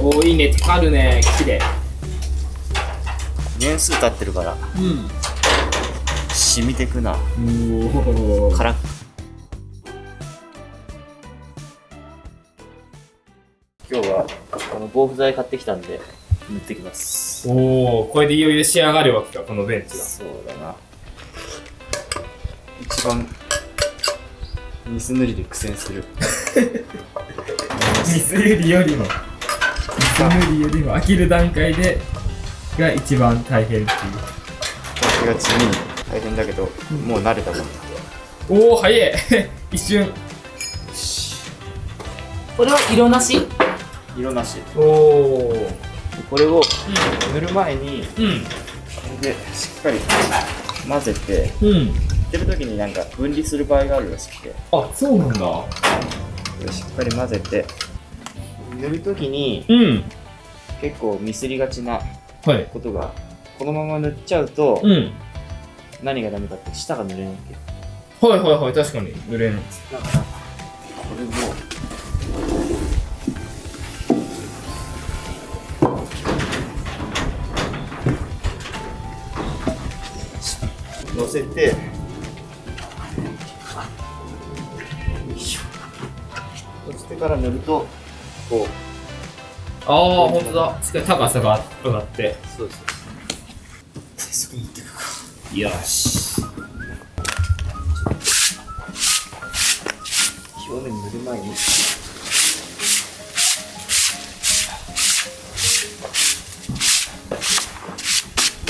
おー、いいね、テカるね、綺麗。年数経ってるから染みてくな。おお。辛く。今日はこの防腐剤買ってきたんで塗ってきます。おお、これでいよいよ仕上がるわけか、このベンチが。そうだな。一番水塗りで苦戦する。水塗りよりも飽きる段階でが一番大変っていう。私が地味に大変だけど、もう慣れたもんだ。おお、早い。一瞬。これは色なし？色なし。おお。これを塗る前に、でしっかり混ぜて、塗ってる時になんか分離する場合があるらしくて。あ、そうなんだ。これしっかり混ぜて塗る時に、結構ミスりがちなことが、このまま塗っちゃうと、何がダメかって下が塗れないわけ。はいはいはい、確かに塗れない。だからこれも乗せて、そしてから塗るとこう。ああ、ほんとだ。しっかり高さが上がって。そうです。早速塗っていくか。よし。表面塗る前に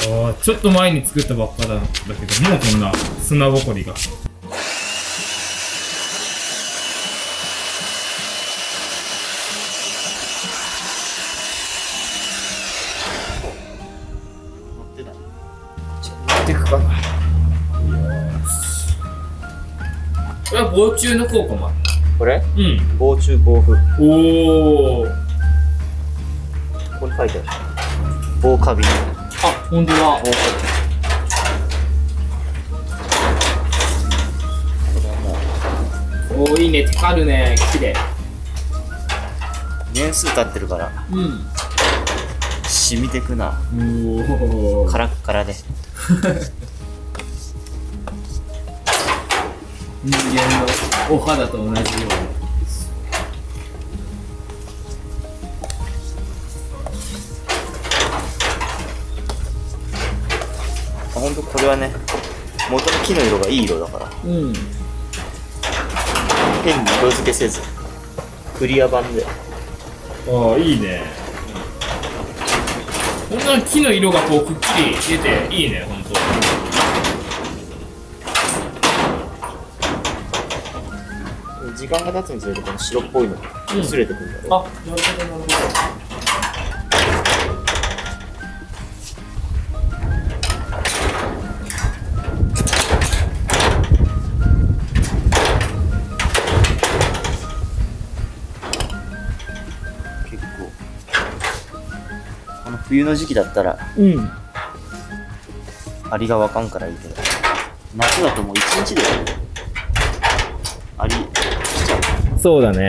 ああ、ちょっと前に作ったばっかだけど、もうこんな砂ぼこりが。塗っていくかな。これは防虫の効果もある。これ？防虫防腐。おお。ここに書いてある。防カビ。あ、ほんとだ。おお、いいね、テカるね、綺麗。年数経ってるから染みてくな。おお。カラッカラで。人間のお肌と同じように。ほんとこれはね、元の木の色がいい色だから、変に色付けせずクリア版で。ああ、いいね。こんな木の色がこうくっきり出ていいね、ほんと。時間が経つにつれてこの白っぽいのが薄れてくるんだろう。あ、なるほどなるほど。結構この冬の時期だったらアリがわかんからいいけど、夏だともう一日でアリ来ちゃう。そうだね。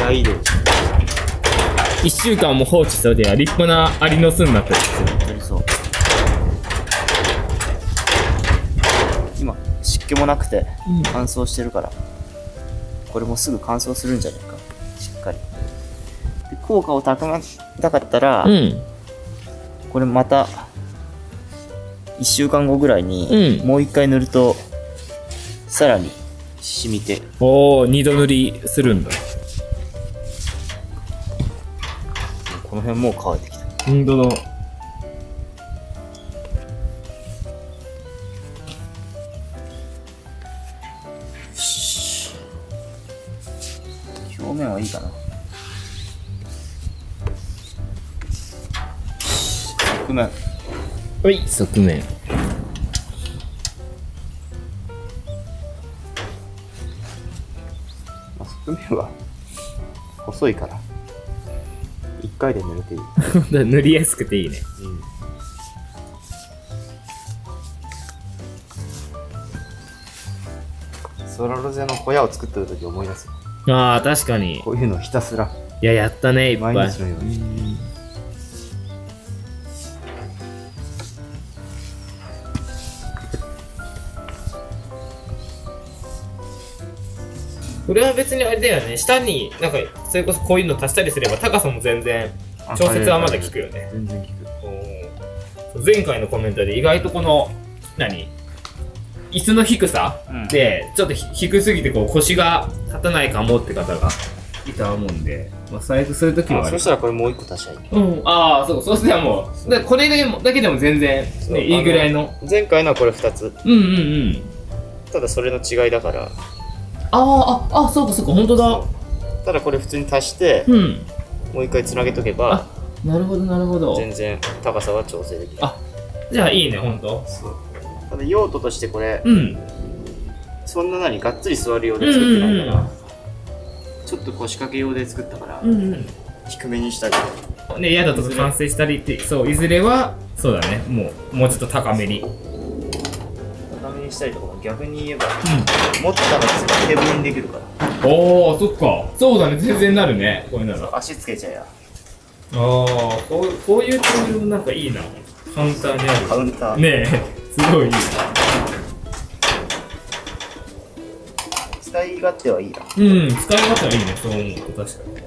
大移動。1週間も放置したでは立派なアリの巣になったりする。本当にそう。今湿気もなくて乾燥してるから、これもすぐ乾燥するんじゃないか。しっかりで効果を高めたかったら、これまた1週間後ぐらいにもう1回塗るとさらに染みて。おお、2度塗りするんだ。この辺もう乾いてきた。ほんとだ。表面はいいかな。側面。はい、側面。側面は細いから1回で塗れていい。塗りやすくていいね。ソラロゼの小屋を作ってる時思い出す。ああ、確かに。こういうのをひたすらいや、やったね、いっぱい。毎日のように。これは別にあれだよね、下になんかそれこそこういうの足したりすれば高さも全然調節はまだ効くよね。全然効く。前回のコメントで意外とこの椅子の低さでちょっと低すぎてこう腰が立たないかもって方がいたと思うんで、まあ、最悪そういう時はそしたらこれもう一個足しちゃいい。ああ、そうしたらもうこれだけでも全然、ね、いいぐらいの。前回のはこれ2つ。ただそれの違いだから。そうか本当だ。ただこれ普通に足して、もう一回つなげとけば、なるほど全然高さは調整できる。じゃあいいね、本当。ただ用途としてこれ、そんながっつり座る用で作ってないから、ちょっと腰掛け用で作ったから、低めにしたりね、嫌だと完成したりって、そう、いずれはそうだね、もうちょっと高めにしたりとか、逆に言えば、持ったら手分にできるから。おお、そっか、そうだね、全然なるね、こういうなら。足つけちゃえや。こういうツールもなんかいいな。カウンターにある。カウンター。ねえ、すごいいい。使い勝手はいいな。使い勝手はいいね、そう思うと確かに。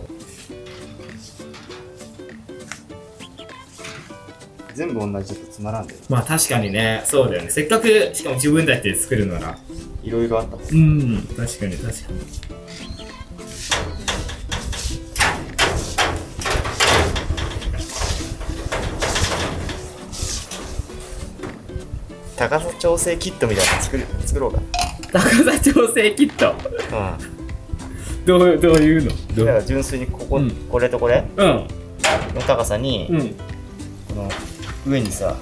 全部同じだとつまらんで。まあ確かにね、そうだよね。せっかくしかも自分たちで作るならいろいろあったもん。確かに。高さ調整キットみたいなの作ろうか。高さ調整キット。どういうの？だから純粋にこれとこれの高さに、この上にさ、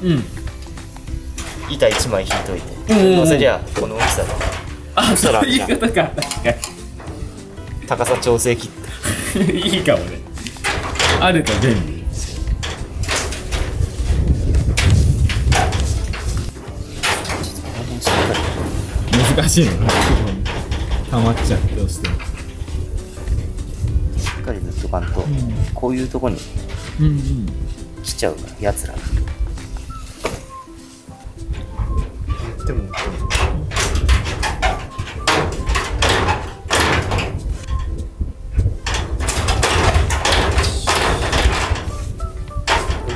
板1枚引いといて、乗せりゃこの大きさで。そういうことか。確かに。高さ調整キット。いいかもね。あると便利。難しいのね。溜まっちゃう、どうしても。しっかり塗っとかんと、こういうとこに来ちゃうから、やつらが。塗っても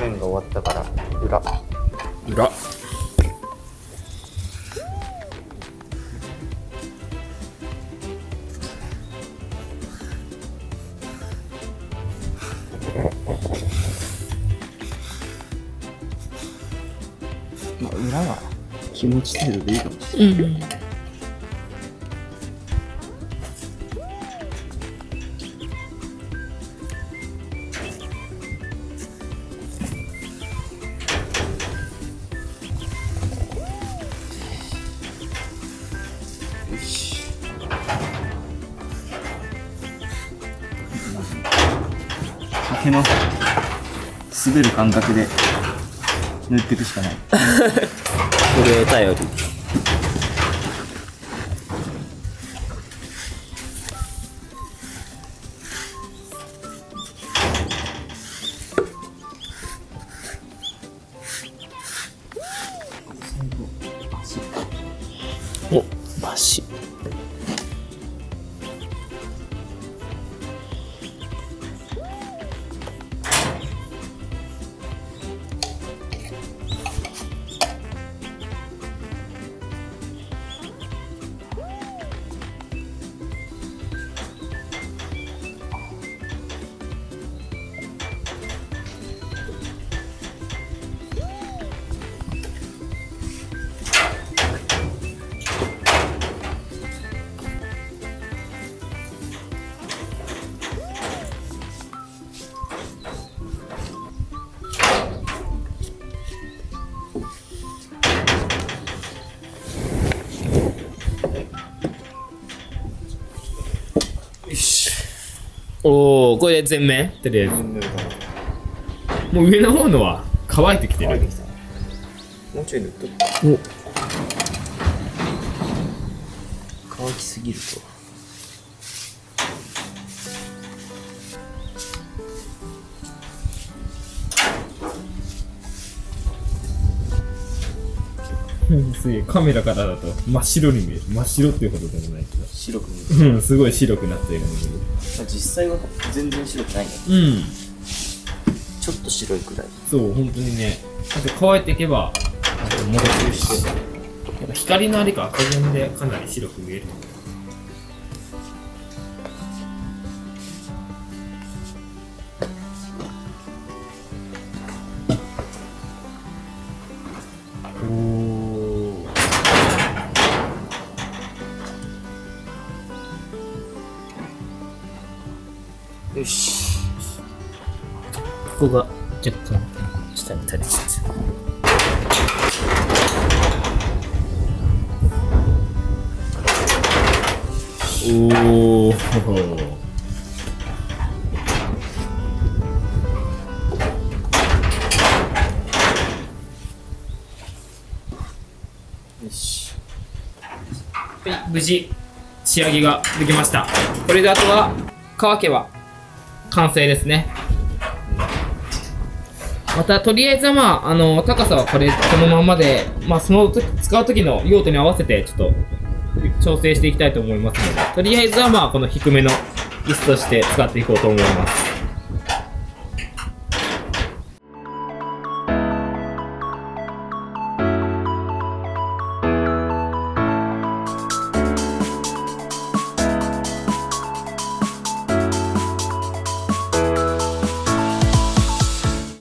面が終わったから裏。まあ裏は気持ち程度でいいかもしれない。竹の滑る感覚で塗っていくしかない。これ頼り。お、バシ。おお、これで全面とりあえず。もう上の方のは乾いてきてる。もうちょい塗っとく。乾きすぎるとすげえカメラからだと真っ白に見える。真っ白っていうほどでもないけど。白く見える。うん、すごい白くなったように見える。実際は全然白くないね。うん。ちょっと白いくらい。そう、本当にね。あと乾いていけば、戻ってして。やっぱ光のありか加減でかなり白く見える。よし。ここが若干下に垂れちゃって。おー。よし。はい、無事仕上げができました。これであとは乾けば完成ですね。またとりあえずは高さはこのままで、その使う時の用途に合わせてちょっと調整していきたいと思いますので、とりあえずはこの低めの椅子として使っていこうと思います。